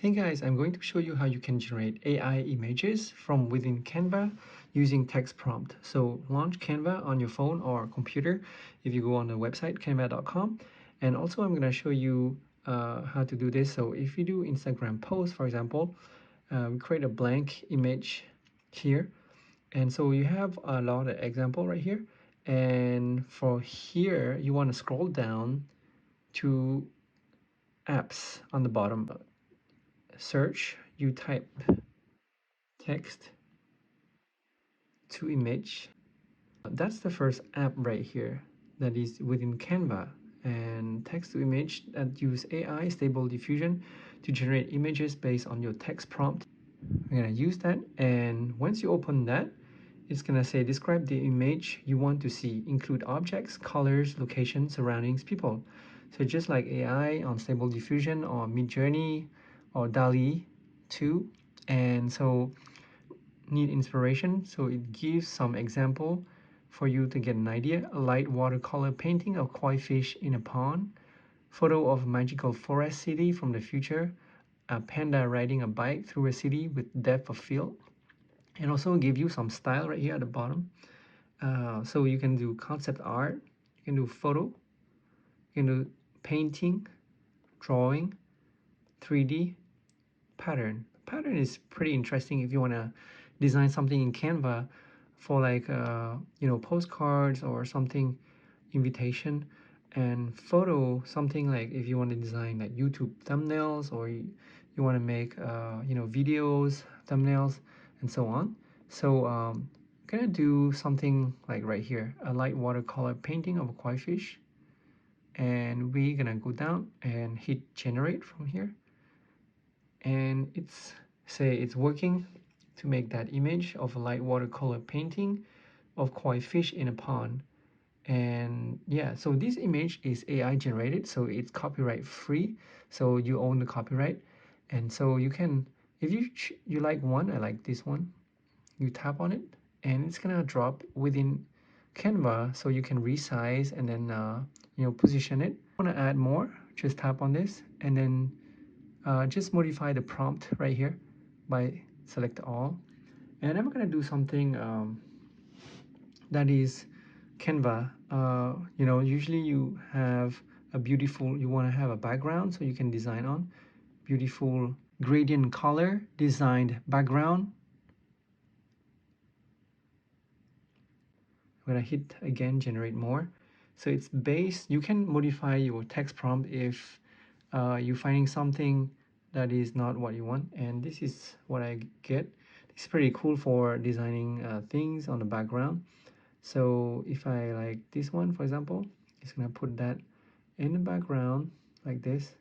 Hey guys, I'm going to show you how you can generate AI images from within Canva using text prompt. So launch Canva on your phone or computer if you go on the website canva.com. And also I'm going to show you how to do this. So if you do Instagram post, for example, we create a blank image here. And so you have a lot of example right here. And for here, you want to scroll down to apps on the bottom. Search, you type text to image. That's the first app right here that is within Canva, and text to image that use AI Stable Diffusion to generate images based on your text prompt. We're gonna use that, and once you open that, it's gonna say describe the image you want to see, include objects, colors, location, surroundings, people. So just like AI on Stable Diffusion or Midjourney or DALL-E 2. And so need inspiration, so it gives some example for you to get an idea. A light watercolor painting of koi fish in a pond, photo of magical forest city from the future, a panda riding a bike through a city with depth of field, and also give you some style right here at the bottom. So you can do concept art, you can do photo, you can do painting, drawing, 3D, pattern. Pattern is pretty interesting if you want to design something in Canva for like postcards or something, invitation. And photo, something like if you want to design like YouTube thumbnails, or you want to make videos, thumbnails, and so on. So I'm gonna do something like right here, a light watercolor painting of a koi fish, and we're gonna go down and hit generate from here, and it's working to make that image of a light watercolor painting of koi fish in a pond. And yeah, so this image is AI generated, so it's copyright free, so you own the copyright. And so you can, if you like one, I like this one, you tap on it and it's gonna drop within Canva, so you can resize and then position it. Want to add more, just tap on this and then just modify the prompt right here by select all. And I'm gonna do something that is Canva. Usually you have you want to have a background, so you can design on beautiful gradient color designed background. I'm gonna hit again generate more. So it's based, you can modify your text prompt if you're finding something that is not what you want. And this is what I get. It's pretty cool for designing things on the background. So if I like this one, for example, it's gonna put that in the background like this.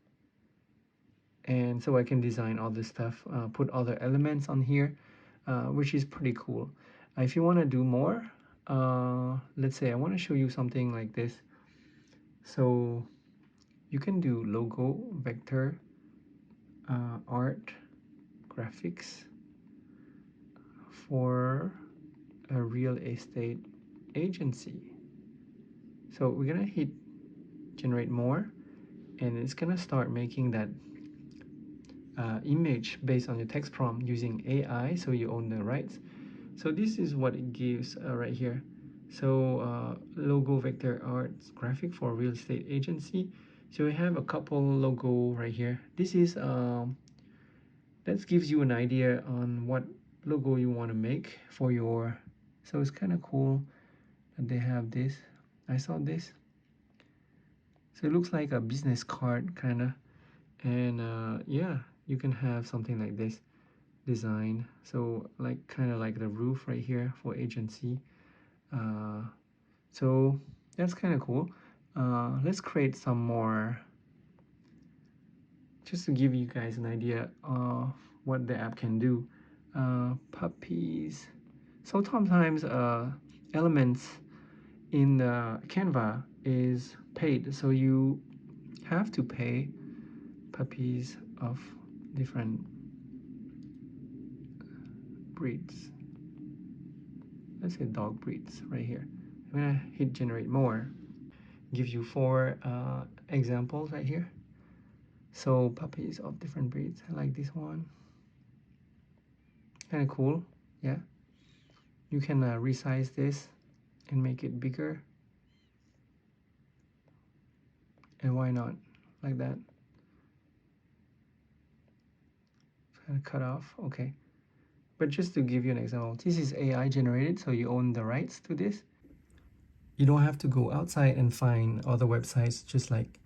And so I can design all this stuff, put other elements on here, which is pretty cool. If you want to do more, let's say I want to show you something like this. So you can do logo, vector, art, graphics for a real estate agency. So we're gonna hit generate more, and it's gonna start making that image based on your text prompt using AI, so you own the rights. So this is what it gives right here. So logo, vector, arts, graphic for real estate agency. So we have a couple logo right here. This is that gives you an idea on what logo you want to make for your. So it's kind of cool that they have this. I saw this. So it looks like a business card kind of. And yeah, you can have something like this design, so like kind of like the roof right here for agency. So that's kind of cool. Let's create some more just to give you guys an idea of what the app can do. Puppies. So sometimes elements in the Canva is paid, so you have to pay puppies of different breeds. Let's say dog breeds right here. I'm gonna hit generate more. Give you 4 examples right here. So puppies of different breeds. I like this one. Kind of cool. Yeah. You can resize this and make it bigger. And why not? Like that. Kind of cut off. Okay. But just to give you an example, this is AI generated, so you own the rights to this. You don't have to go outside and find other websites just like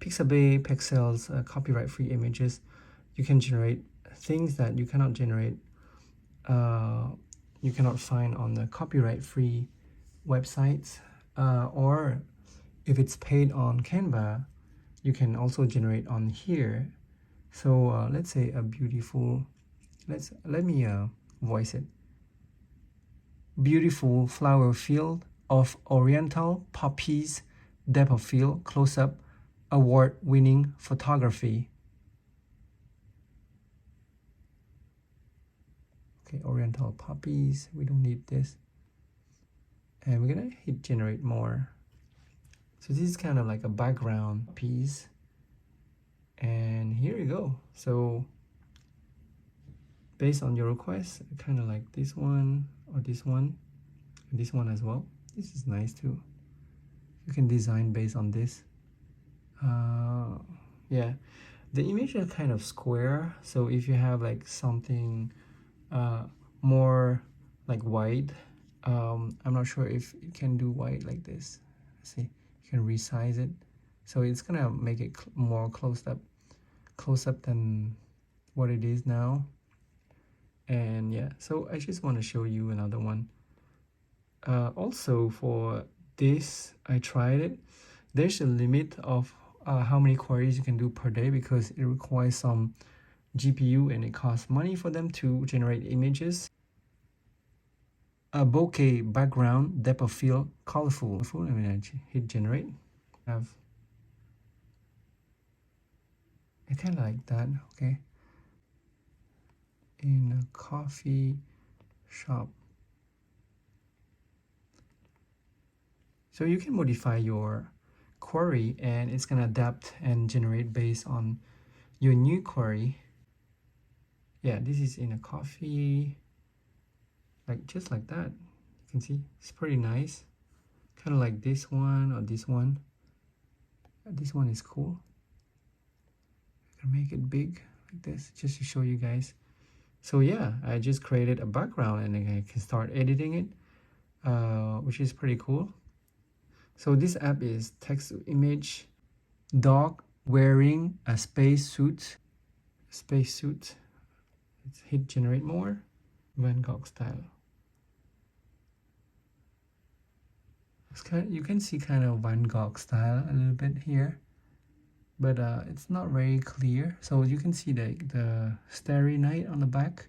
Pixabay, Pexels, copyright-free images. You can generate things that you cannot generate, you cannot find on the copyright-free websites, or if it's paid on Canva, you can also generate on here. So let's say a beautiful, let me voice it. Beautiful flower field of oriental poppies, depth of field, close-up, award-winning photography. Okay, oriental poppies, we don't need this. And we're gonna hit generate more. So this is kind of like a background piece. And here we go. So based on your request, kind of like this one or this one, and this one as well. This is nice too. You can design based on this. Yeah, the image is kind of square. So if you have like something more like white, I'm not sure if you can do white like this. Let's see, you can resize it. So it's gonna make it more close up than what it is now. And yeah, so I just want to show you another one. Also for this, I tried it. There's a limit of how many queries you can do per day because it requires some GPU and it costs money for them to generate images. A bokeh background, depth of field, colorful. I mean, I hit generate. I kind of like that. Okay. In a coffee shop. So you can modify your query and it's gonna adapt and generate based on your new query. Yeah, this is in a coffee, like just like that. You can see it's pretty nice. Kind of like this one or this one. This one is cool. I can make it big like this just to show you guys. So yeah, I just created a background and then I can start editing it, which is pretty cool. So this app is text to image, dog wearing a spacesuit. Let's hit generate more. Van Gogh style. It's you can see kind of Van Gogh style a little bit here, but it's not very clear. So you can see the starry night on the back,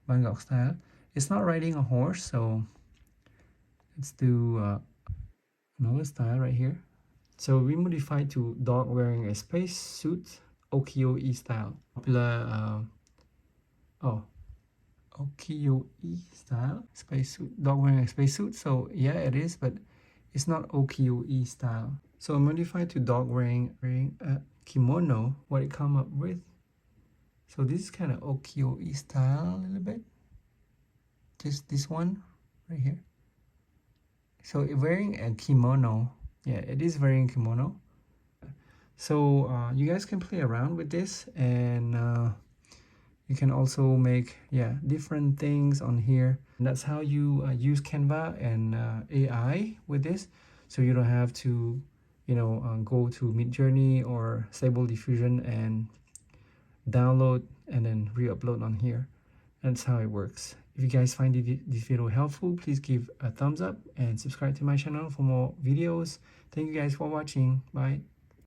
Van Gogh style. It's not riding a horse, so let's do another style right here. So we modified to dog wearing a space suit, ukiyo-e style. Popular, ukiyo-e style, spacesuit, dog wearing a spacesuit. So yeah, it is, but it's not ukiyo-e style. So I modified to dog wearing a kimono, what it come up with. So this is kind of ukiyo-e style a little bit. Just this one right here. So wearing a kimono, yeah, it is wearing kimono. So you guys can play around with this and you can also make different things on here. And that's how you use Canva and AI with this. So you don't have to, go to Midjourney or Stable Diffusion and download and then re-upload on here. That's how it works. If you guys find this video helpful, please give a thumbs up and subscribe to my channel for more videos. Thank you guys for watching. Bye.